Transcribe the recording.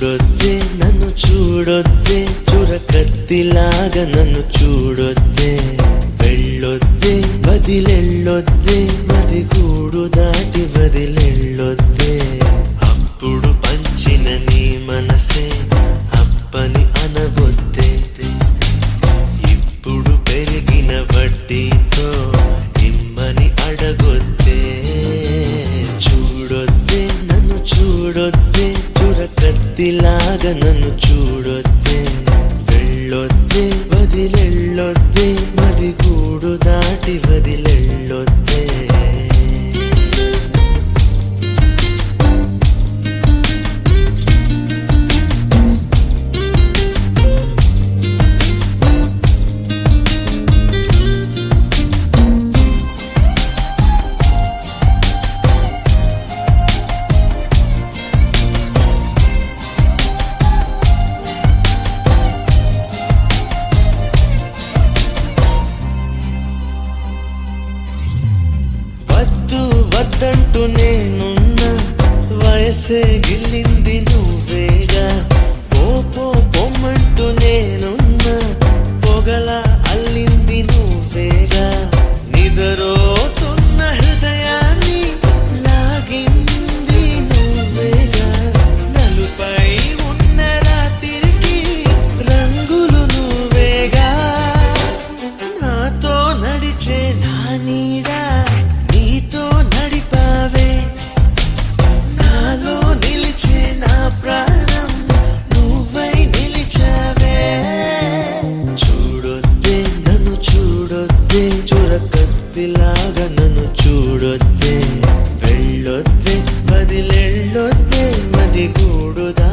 చూడొద్దే నన్ను చూడొద్దే చురకత్తిలాగా నన్ను చూడొద్దే వెళ్ళొద్దే వదిలెళ్ళొద్దే మది గూడు దాటి వదిలెళ్ళొద్దే అప్పుడు పంచిన నీ మనసే అప్పని అనవొద్దే ఇప్పుడు పెరిగిన వడ్డీతో ఇమ్మని అడగొద్దే చూడొద్దే నన్ను చూడొద్దే చురకత్తిలాగా నన్ను చూడొద్దే వెళ్ళొద్దే వదిలెళ్ళొద్దే మది గూడు దాటి వదిలెళ్ళొద్దే వద్దంటూ నేనున్నా వయసే గిల్లింది నువ్వేగా పొమ్మంటూ నేనున్నా పొగల అల్లింది నువ్వేగా నిదరోతున్న హృదయాన్ని లాగింది నువ్వేగా నలుపై ఉన్న రాత్రికి రంగులు నువ్వేగా నాతో నడిచే నా నీడా నీతో నడిపావే నాలో నిలిచే నా ప్రాణం నువ్వై నిలిచావే చూడొద్దే నన్ను చూడొద్దే చురకత్తిలాగా నన్ను చూడొద్దే వెళ్ళొద్దే వదిలెళ్ళొద్దే మది గూడుదా